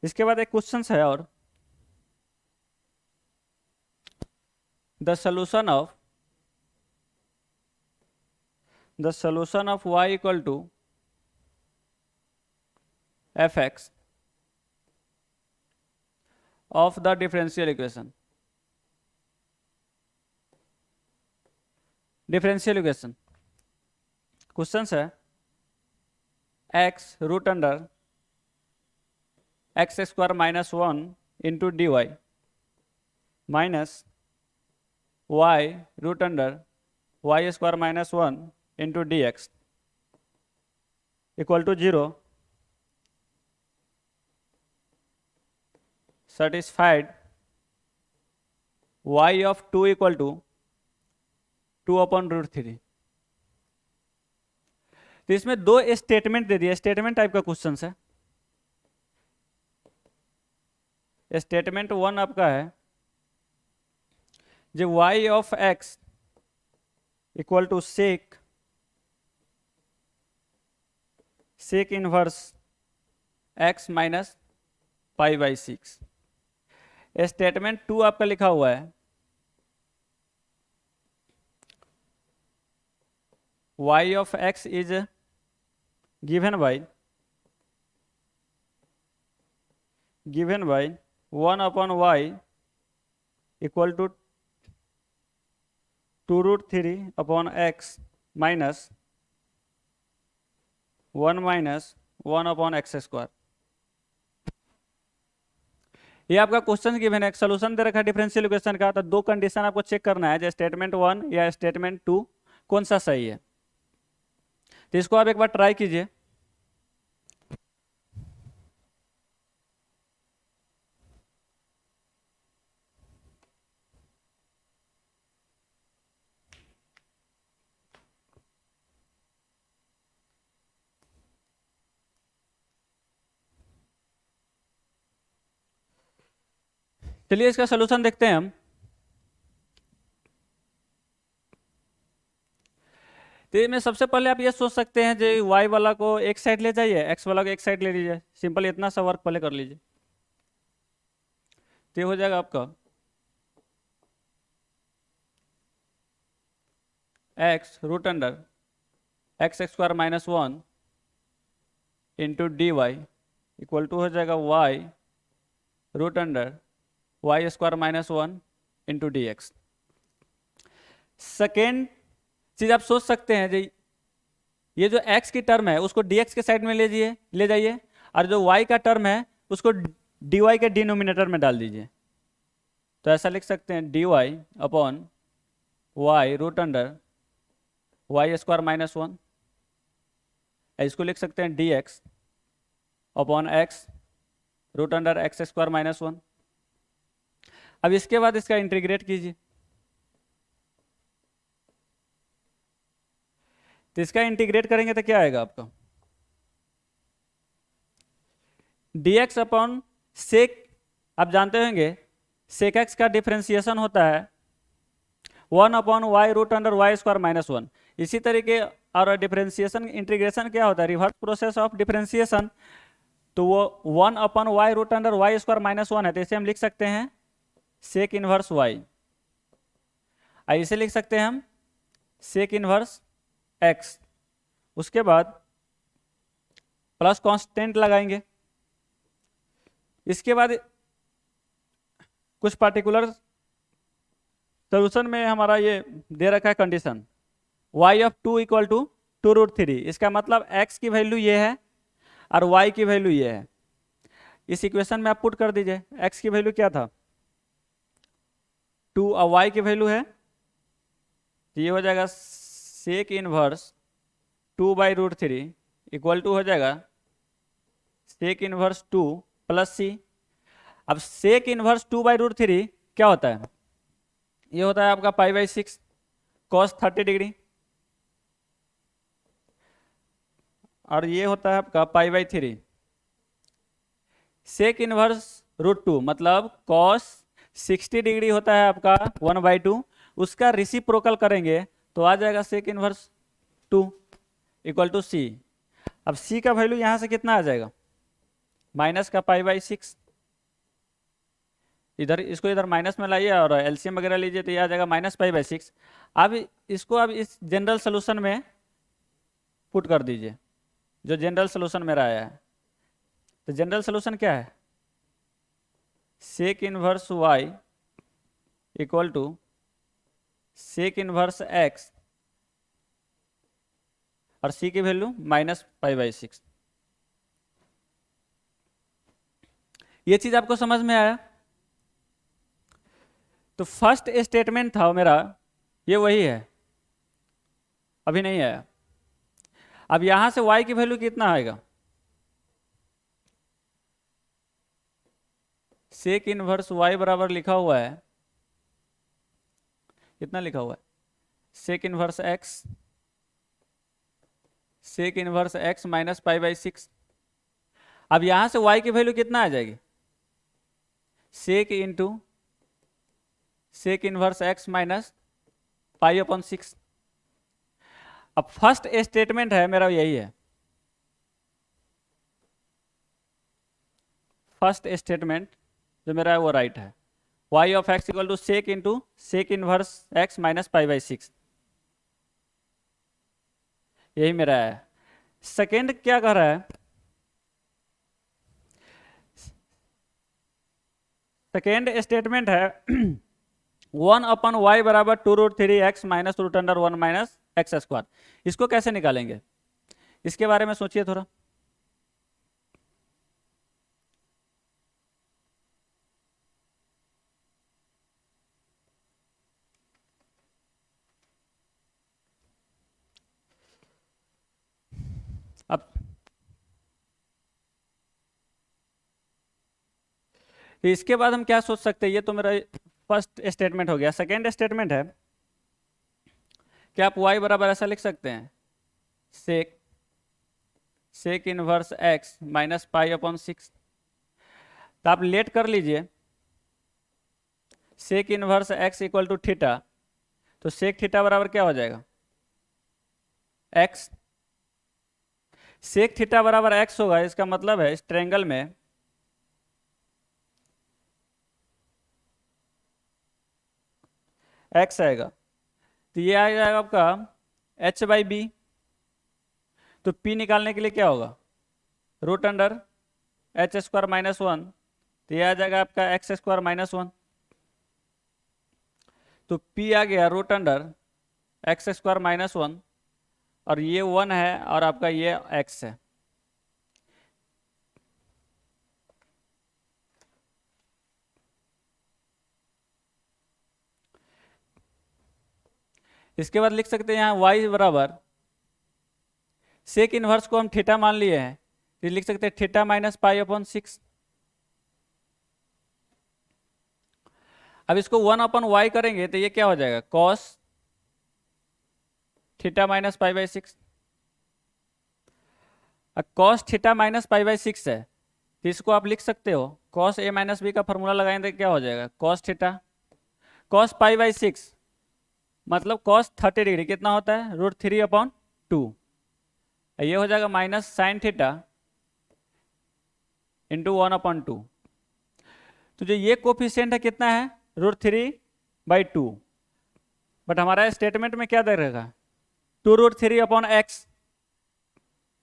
इसके बाद एक क्वेश्चन है, और the solution of y equal to f x of the differential equation. Question है x root under x square minus 1 into D y minus y root under y square minus 1 into D x equal to 0 satisfied y of 2 equal to 2 upon root 3। तो इसमें दो स्टेटमेंट दे दिए, स्टेटमेंट टाइप का क्वेश्चन है। स्टेटमेंट 1 आपका है जो y of x equal to sec inverse x minus pi by 6। Statement 2 आपका लिखा हुआ है y of x is given by 1 upon y equal to 2 root 3 upon x minus 1 upon x square. ये आपका क्वेश्चन गिवन है, एक सोल्यूशन दे रखा है डिफरेंशियल इक्वेशन का। तो दो कंडीशन आपको चेक करना है, जो स्टेटमेंट 1 या स्टेटमेंट 2 कौन सा सही है। तो इसको आप एक बार ट्राई कीजिए। चलिए इसका सोल्यूशन देखते हैं हम। तो में सबसे पहले आप ये सोच सकते हैं जो y वाला को एक साइड ले जाइए, x वाला को एक साइड ले लीजिए। सिंपल इतना सा वर्क पहले कर लीजिए। तो ये हो जाएगा आपका x root under x square minus 1 into D y equal to हो जाएगा y root under y square minus 1 into D x. Second चीज आप सोच सकते हैं, जी ये जो x की टर्म है उसको dx के साइड में ले जाइए, और जो y का टर्म है उसको dy के डिनोमिनेटर में डाल दीजिए। तो ऐसा लिख सकते हैं dy upon y root under y square minus 1। इसको लिख सकते हैं dx upon x root under x square minus 1। अब इसके बाद इसका इंटीग्रेट कीजिए। तो इसका इंटीग्रेट करेंगे तो क्या आएगा आपका dx अपॉन सेक। आप जानते होंगे सेक एक्स का डिफरेंशिएशन होता है 1 upon y root under y square minus 1। इसी तरीके और डिफरेंशिएशन इंटीग्रेशन क्या होता है, रिवर्स प्रोसेस ऑफ डिफरेंशिएशन। तो वो 1 upon y root under y square minus 1 है, तो इसे हम लिख सकते हैं सेक इनवर्स वाई। इसे लिख सकते हैं हम सेक इनवर्स एक्स। उसके बाद प्लस कांस्टेंट लगाएंगे। इसके बाद कुछ पार्टिकुलर सोल्यूशन में हमारा ये दे रखा है condition y of 2 equal to 2 root 3। इसका मतलब x की वैल्यू ये है और y की वैल्यू ये है। इस इक्वेशन में आप पुट कर दीजिए। x की वैल्यू क्या था 2 और y की वैल्यू है, तो ये हो जाएगा sec inverse 2 by root 3 equal to हो जाएगा सेक इनवर्स 2 प्लस सी। अब सेक इनवर्स 2 बाई रूट 3 क्या होता है, ये होता है आपका π/6 cos 30 डिग्री, और ये होता है आपका π/3 सेक इनवर्स √2, मतलब cos 60 डिग्री होता है आपका 1/2, उसका रिसिप्रोकल करेंगे तो आ जाएगा सेक इनवर्स 2 इक्वल टू सी। अब सी का वैल्यू यहाँ से कितना आ जाएगा, माइनस का π/6, इधर इसको इधर माइनस में लाइए और एलसीएम वगैरह लीजिए तो ये आ जाएगा -π/6। अब इसको अब इस जनरल सोल्यूशन में पुट कर दीजिए, जो जनरल सोल्यूशन मेरा आया है। तो जनरल सोल्यूशन क्या है, sec inverse y equal to sec inverse x और c की वैल्यू -π/6। ये चीज आपको समझ में आया? तो फर्स्ट स्टेटमेंट था मेरा, ये वही है, अभी नहीं आया। अब यहां से y की वैल्यू कितना आएगा, सेक इनवर्स y बराबर लिखा हुआ है, कितना लिखा हुआ है, sec inverse x, sec inverse x minus π/6। अब यहां से y की वैल्यू कितना आ जाएगी, sec into sec inverse x minus π/6। अब फर्स्ट स्टेटमेंट है मेरा यही है, फर्स्ट स्टेटमेंट जो मेरा है वो राइट है, y of x equal to sec into sec inverse x minus π/6, यही मेरा है। सेकेंड क्या कर रहा है, सेकेंड स्टेटमेंट है 1/y बराबर 2√3x माइनस √1 माइनस x²। इसको कैसे निकालेंगे, इसके बारे में सोचिए थोड़ा। अब इसके बाद हम क्या सोच सकते हैं, ये तो मेरा फर्स्ट स्टेटमेंट हो गया। सेकेंड स्टेटमेंट है कि आप y बराबर ऐसा लिख सकते हैं, sec sec inverse x minus π/6। तो आप लेट कर लीजिए, sec inverse x equal to theta, तो सेक थीटा बराबर क्या हो जाएगा, x। सेक थीटा बराबर x होगा, इसका मतलब है इस ट्रायंगल में x आएगा, तो ये आ जाएगा आपका h/b। तो p निकालने के लिए क्या होगा, √h² माइनस 1, तो ये आ जाएगा आपका x² माइनस 1। तो p आ गया √x² माइनस 1, और ये 1 है और आपका ये x है। इसके बाद लिख सकते हैं यहाँ y बराबर, सेक इनवर्स को हम थीटा मान लिए हैं, तो लिख सकते हैं थीटा माइनस π/6। अब इसको 1/y करेंगे तो ये क्या हो जाएगा, cos theta minus π/6। cos theta minus π/6 है, तो इसको आप लिख सकते हो cos a माइनस बी का फॉर्मूला लगाएंगे तो क्या हो जाएगा, cos थीटा cos π/6 मतलब cos 30 डिग्री कितना होता है, √3/2। ये हो जाएगा माइनस साइन थीटा इंटू 1/2। तो जो ये कोफिशिएंट है कितना है, √3/2, बट हमारा स्टेटमेंट में क्या दे रहेगा, 2√3/x।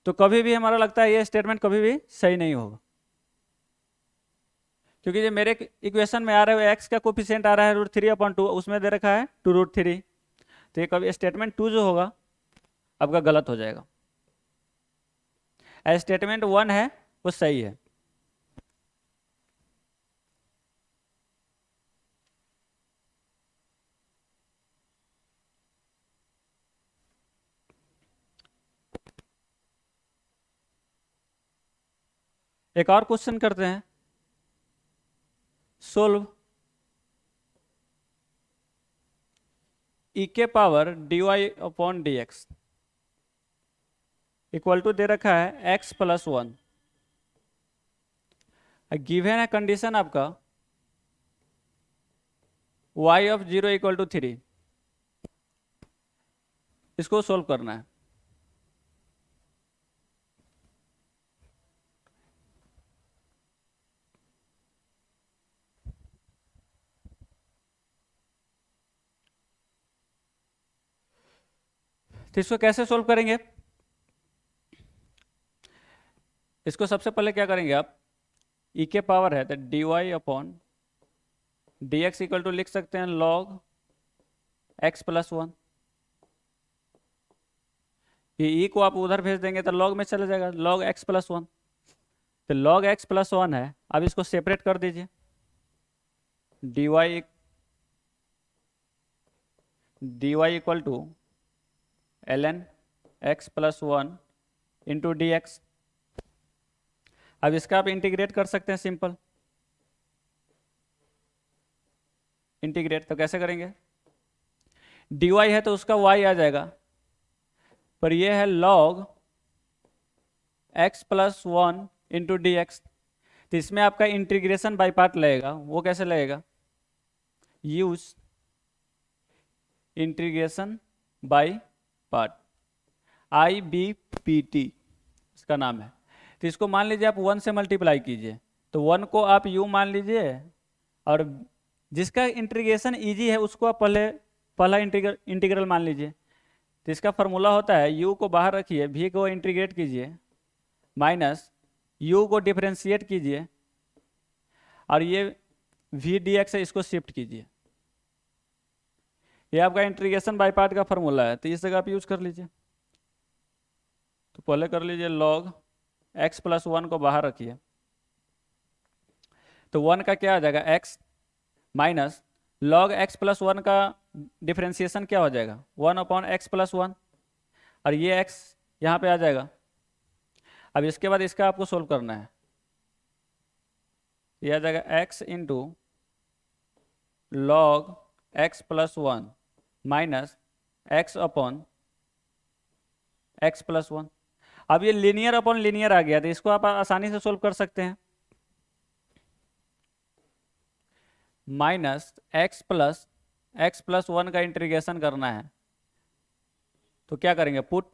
तो कभी भी हमारा लगता है ये स्टेटमेंट कभी भी सही नहीं होगा, क्योंकि जो मेरे इक्वेशन में आ रहा है x का कोफिशिएंट आ रहा है √3/2, उसमें दे रखा है 2√3, तो ये कभी स्टेटमेंट 2 जो होगा आपका गलत हो जाएगा। स्टेटमेंट 1 है वो सही है। एक और क्वेश्चन करते हैं, सोल्व ई के power d y upon d x equal to दे रखा है x प्लस 1। गिवन है कंडीशन आपका y ऑफ 0 इक्वल टू 3। इसको सोल्व करना है। तो इसको कैसे सोल्व करेंगे? इसको सबसे पहले क्या करेंगे आप, ई के पावर है तो d y upon d x equal to लिख सकते हैं लॉग एक्स प्लस 1। ये ई को आप उधर भेज देंगे तो लॉग में चला जाएगा, लॉग एक्स प्लस 1। तो लॉग एक्स प्लस 1 है, अब इसको सेपरेट कर दीजिए। D y equal to l n x plus 1 into D x. अब इसका आप इंटीग्रेट कर सकते हैं, सिंपल इंटीग्रेट। तो कैसे करेंगे? डी वाई है तो उसका वाई आ जाएगा, पर ये है log x plus 1 into D x. तो इसमें आपका इंटीग्रेशन बाई पार्ट लगेगा। वो कैसे लगेगा? Use integration by part, IBPT इसका नाम है। तो इसको मान लीजिए आप 1 से मल्टीप्लाई कीजिए, तो 1 को आप u मान लीजिए, और जिसका इंटीग्रेशन इजी है उसको आप पहला इंटीग्रल मान लीजिए। तो इसका फॉर्मूला होता है u को बाहर रखिए, v को इंटीग्रेट कीजिए, माइनस u को डिफरेंशिएट कीजिए, और ये v dx है इसको शिफ्ट कीजिए। ये आपका इंटीग्रेशन बाय पार्ट का फॉर्मूला है, तो इस जगह आप यूज कर लीजिए। तो पहले कर लीजिए लॉग x प्लस 1 को बाहर रखिए, तो 1 का क्या आ जाएगा x, minus log x plus 1 का डिफरेंशिएशन क्या हो जाएगा 1 अपॉन एक्स प्लस 1, और ये x यहाँ पे आ जाएगा। अब इसके बाद इसका आपको सोल्व करना है। ये आ जाएगा x into log x plus 1 minus x upon x plus 1। अब ये लीनियर अपॉन लीनियर आ गया, तो इसको आप आसानी से सोल्व कर सकते हैं। माइनस एक्स प्लस 1 का इंटीग्रेशन करना है, तो क्या करेंगे, put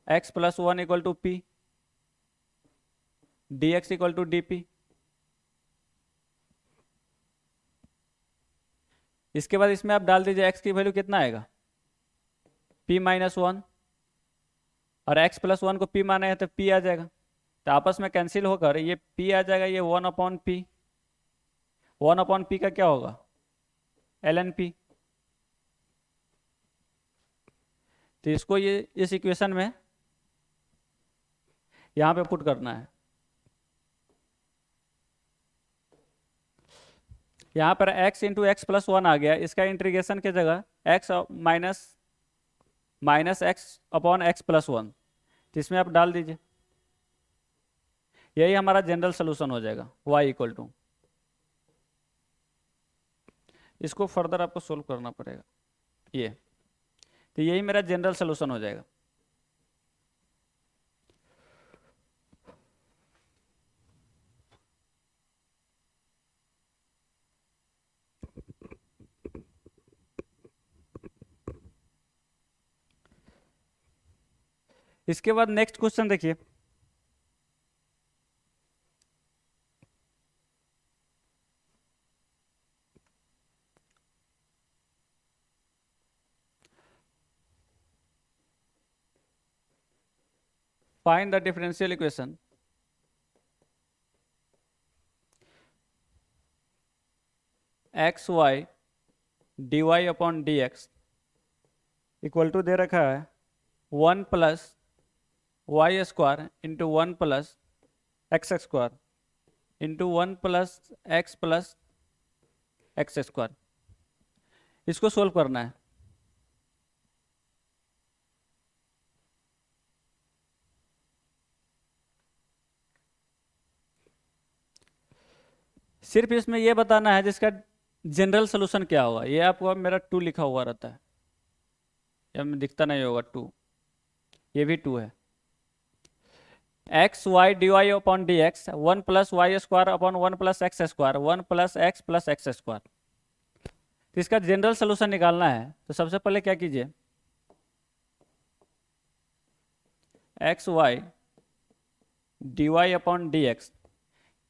x plus 1 equal to p, d x equal to d p. इसके बाद इसमें आप डाल दीजिए x की वैल्यू कितना आएगा, p माइनस 1, और x प्लस 1 को p माना है तो p आ जाएगा। तो आपस में कैंसिल होकर ये p आ जाएगा, ये 1 अपॉन पी। 1 अपॉन पी का क्या होगा, ln p। तो इसको ये इस इक्वेशन में यहाँ पे पुट करना है। यहाँ पर x इंटू एक्स प्लस 1 आ गया, इसका इंटीग्रेशन की जगह x minus x upon x plus 1, तो इसमें आप डाल दीजिए। यही हमारा जनरल सोल्यूशन हो जाएगा y इक्वल टू। इसको फर्दर आपको सोल्व करना पड़ेगा ये, तो यही मेरा जनरल सोल्यूशन हो जाएगा। इसके बाद नेक्स्ट क्वेश्चन देखिए, find the differential equation x y d y upon d x equal to दे रखा है 1 plus Y square into 1 plus x square into 1 plus x square. इसको सोल्व करना है। सिर्फ इसमें यह बताना है जिसका जनरल सोल्यूशन क्या होगा, ये आपको अब मेरा 2 लिखा हुआ रहता है, या में दिखता नहीं होगा 2, ये भी 2 है। X y d y upon d x 1 plus Y square upon 1 plus x square 1 plus x square. तो इसका जनरल सोल्यूशन निकालना है, तो सबसे पहले क्या कीजिए, x y d y upon d x,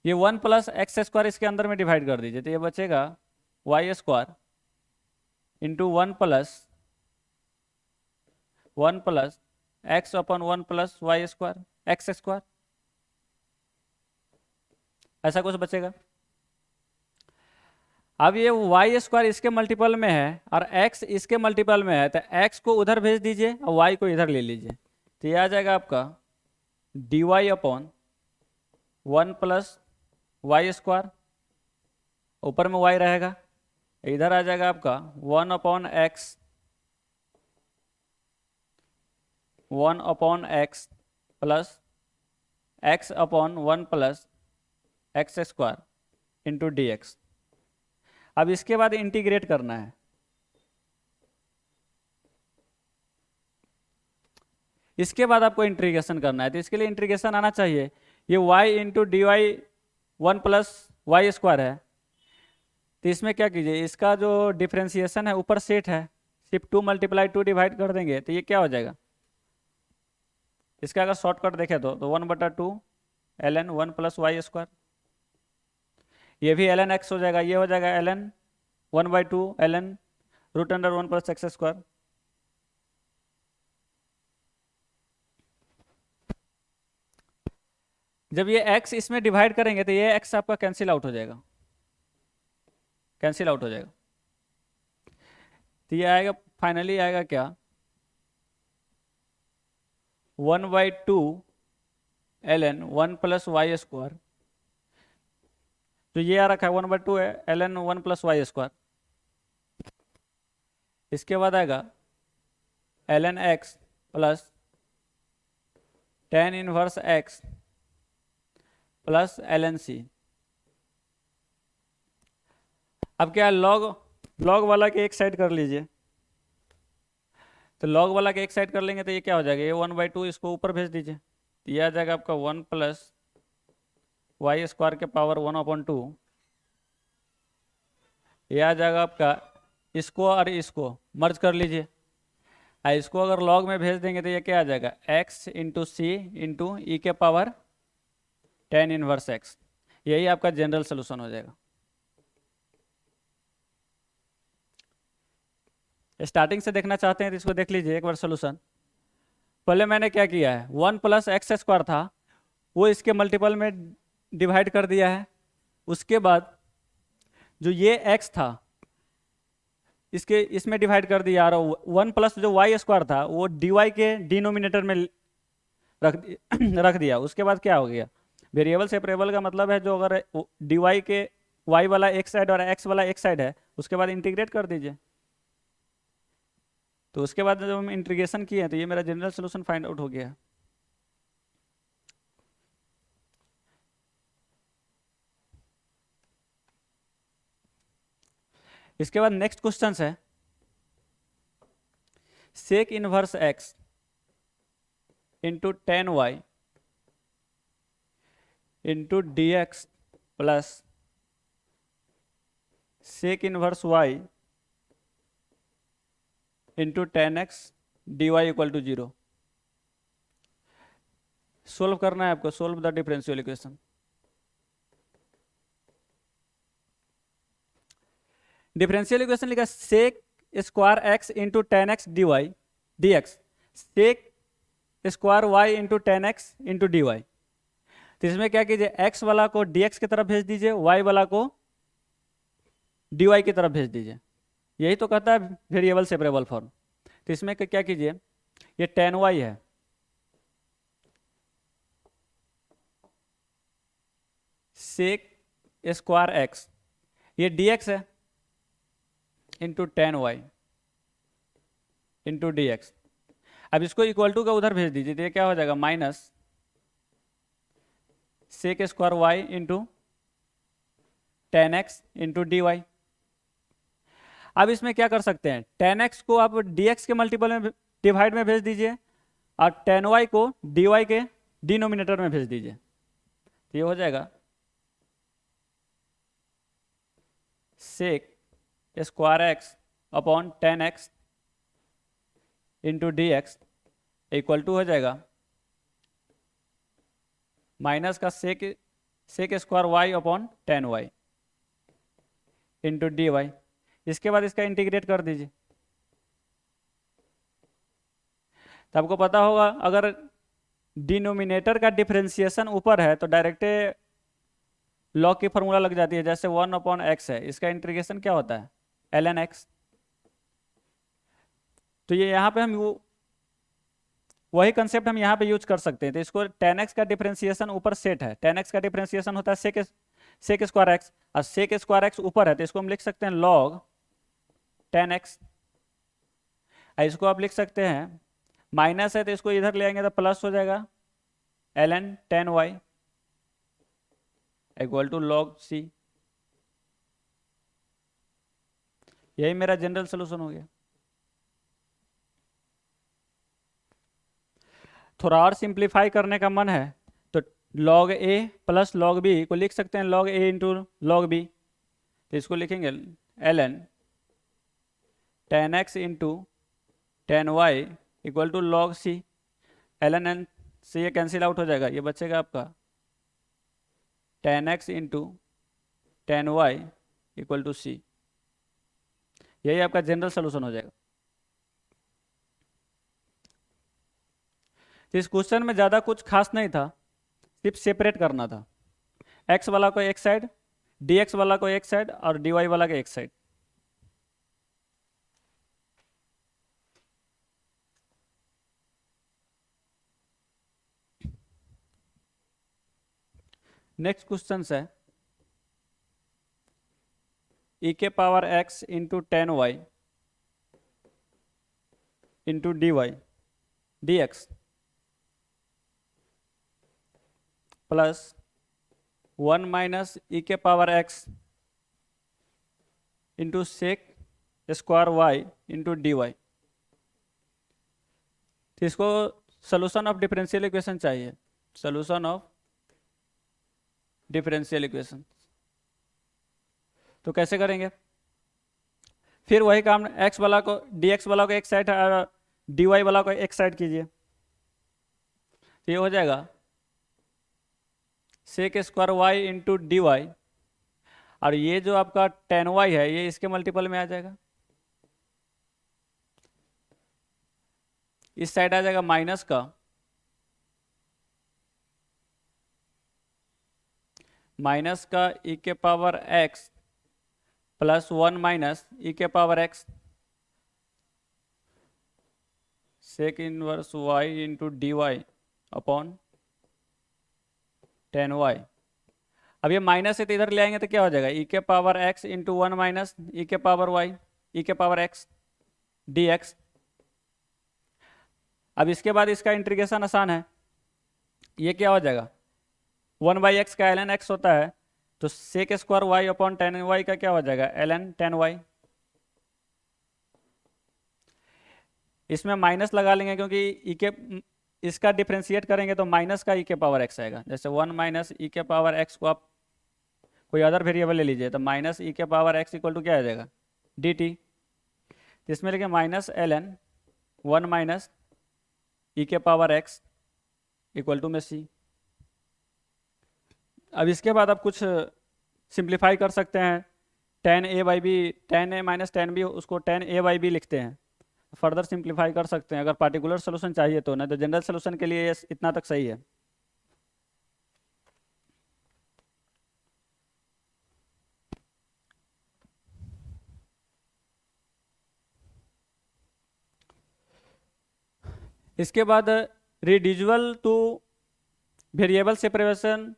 ये 1 प्लस एक्स स्क्वायर इसके अंदर में डिवाइड कर दीजिए, तो ये बचेगा y square into 1 plus x upon 1 plus Y square x square, ऐसा कुछ बचेगा। अब ये वाई स्क्वायर इसके मल्टीपल में है और एक्स इसके मल्टीपल में है, तो एक्स को उधर भेज दीजिए और वाई को इधर ले लीजिए, तो ये आ जाएगा आपका d y upon 1 plus Y square, ऊपर में वाई रहेगा, इधर आ जाएगा आपका 1 upon x plus x upon 1 plus x square into D x. अब इसके बाद इंटीग्रेट करना है, इसके बाद आपको इंटीग्रेशन करना है, तो इसके लिए इंटीग्रेशन आना चाहिए। ये y into D y 1 plus Y square है, तो इसमें क्या कीजिए, इसका जो डिफ्रेंसिएशन है ऊपर सेट है, सिर्फ 2 मल्टीप्लाई 2 डिवाइड कर देंगे, तो ये क्या हो जाएगा, इसका अगर शॉर्टकट देखें तो 1/2 ln 1 प्लस वाई स्क्वायर, ये भी ln x हो जाएगा, ये हो जाएगा ln 1/2 ln root under 1 plus x square. जब ये x इसमें डिवाइड करेंगे तो ये x आपका कैंसिल आउट हो जाएगा, कैंसिल आउट हो जाएगा, तो ये आएगा फाइनली आएगा क्या, 1/2 ln 1 प्लस वाई स्क्वायर, तो ये आ रखा है 1/2 ln 1 प्लस वाई स्क्वायर, इसके बाद आएगा ln x plus tan inverse x plus ln c। अब क्या लॉग वाला के एक साइड कर लीजिए, तो लॉग वाला के एक साइड कर लेंगे तो ये क्या हो जाएगा, ये 1/2 इसको ऊपर भेज दीजिए, तो ये आ जाएगा आपका 1 प्लस वाई स्क्वायर के पावर 1/2, ये आ जाएगा आपका, इसको और इसको मर्ज कर लीजिए, इसको अगर लॉग में भेज देंगे तो ये क्या आ जाएगा, x इंटू सी इंटू ई के पावर tan इनवर्स x, यही आपका जनरल सोल्यूशन हो जाएगा। स्टार्टिंग से देखना चाहते हैं तो इसको देख लीजिए एक बार सोल्यूशन। पहले मैंने क्या किया है, 1 प्लस एक्स स्क्वायर था वो इसके मल्टीपल में डिवाइड कर दिया है, उसके बाद जो ये x था इसके इसमें डिवाइड कर दिया, और 1 प्लस जो वाई स्क्वायर था वो dy के डिनोमिनेटर में रख दिया। उसके बाद क्या हो गया, वेरिएबल सेपरेबल का मतलब है जो अगर dy के y वाला एक साइड और x वाला एक साइड है, उसके बाद इंटीग्रेट कर दीजिए। तो उसके बाद जब हम इंटीग्रेशन किए तो ये मेरा जनरल सोल्यूशन फाइंड आउट हो गया। इसके बाद नेक्स्ट क्वेश्चन है, sec inverse x into tan y into D x plus sec inverse y into tan x d y equal to 0। Solve करना है आपको, solve the differential equation. Differential equation लिखा, sec square x into tan x d y d x, sec square y into tan x into D y. तो इसमें क्या कीजिए, एक्स वाला को डी एक्स की तरफ भेज दीजिए, वाई वाला को डी वाई की तरफ भेज दीजिए, यही तो कहता है वेरिएबल सेपरेबल फॉर्म। तो इसमें क्या कीजिए, ये टेन वाई है, सेक स्क्वायर एक्स, ये डी एक्स है into tan y into D x. अब इसको इक्वल टू का उधर भेज दीजिए, तो ये क्या हो जाएगा, minus sec square y into tan x into D y. अब इसमें क्या कर सकते हैं, tan x को आप dx के मल्टीपल में डिवाइड में भेज दीजिए और tan y को dy के डिनोमिनेटर में भेज दीजिए, तो ये हो जाएगा sec square x upon tan x into D x equal to हो जाएगा माइनस का sec square y upon tan y into D y. इसके बाद इसका इंटीग्रेट कर दीजिए, तो आपको पता होगा अगर डिनोमिनेटर का डिफरेंशिएशन ऊपर है तो डायरेक्ट लॉग की फॉर्मूला लग जाती है, जैसे 1/x है, इसका इंटीग्रेशन क्या होता है ln x। तो ये यहाँ पे हम वही कंसेप्ट हम यहाँ पे यूज कर सकते हैं। तो इसको tan x का डिफरेंशिएशन ऊपर सेट है, tan x का डिफरेंशिएशन होता है सेक स्क्वायर एक्स, और सेक स्क्वायर एक्स ऊपर है तो इसको हम लिख सकते हैं log tan x। इसको आप लिख सकते हैं माइनस है तो इसको इधर ले आएंगे तो प्लस हो जाएगा ln tan y equal to log c। यही मेरा जनरल सोल्यूशन हो गया। थोड़ा और सिंप्लीफाई करने का मन है तो log a plus log b को लिख सकते हैं log a into log b, तो इसको लिखेंगे ln tan x into tan y equal to log c। ln n से ये कैंसिल आउट हो जाएगा, ये बचेगा आपका tan x into tan y equal to c। यही आपका जनरल सोल्यूशन हो जाएगा। इस क्वेश्चन में ज़्यादा कुछ खास नहीं था, सिर्फ सेपरेट करना था, x वाला को एक साइड, dx वाला को एक साइड और dy वाला को एक साइड। नेक्स्ट क्वेश्चन है e के power x into tan y into D y d x plus 1 minus e के power x into sec square y into D y. तो इसको सोल्यूशन ऑफ डिफरेंशियल इक्वेशन चाहिए, सोल्यूशन ऑफ डिफरेंशियल इक्वेशन। तो कैसे करेंगे, फिर वही काम, x वाला को dx वाला को एक साइड और dy वाला को एक साइड कीजिए, तो ये हो जाएगा sec square y into D y, और ये जो आपका tan y है ये इसके मल्टीपल में आ जाएगा, इस साइड आ जाएगा माइनस का e के power x plus 1 minus e के power x sec inverse y into D y upon tan y। अब ये माइनस से तो इधर ले आएंगे तो क्या हो जाएगा e के power x into 1 minus e के पावर y e के पावर x dx। अब इसके बाद इसका इंटीग्रेशन आसान है, ये क्या हो जाएगा 1/x का ln x होता है, तो sec square y upon tan y का क्या हो जाएगा ln tan y। इसमें माइनस लगा लेंगे क्योंकि e के इसका डिफरेंशिएट करेंगे तो माइनस का e के पावर x आएगा, जैसे 1 माइनस e के पावर x को आप कोई अदर वेरिएबल ले लीजिए तो माइनस e के पावर x इक्वल टू क्या आ जाएगा dt। इसमें लिखे माइनस ln 1 माइनस e के पावर x इक्वल टू में c। अब इसके बाद आप कुछ सिंप्लीफाई कर सकते हैं, tan a by b, tan a minus tan b उसको tan a बाई बी लिखते हैं, फर्दर सिंप्लीफाई कर सकते हैं अगर पार्टिकुलर सोल्यूशन चाहिए तो, नहीं तो जनरल सोल्यूशन के लिए इतना तक सही है। इसके बाद रिड्यूसिबल टू वेरिएबल सेपरेशन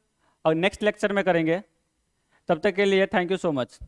और नेक्स्ट लेक्चर में करेंगे। तब तक के लिए थैंक यू सो मच।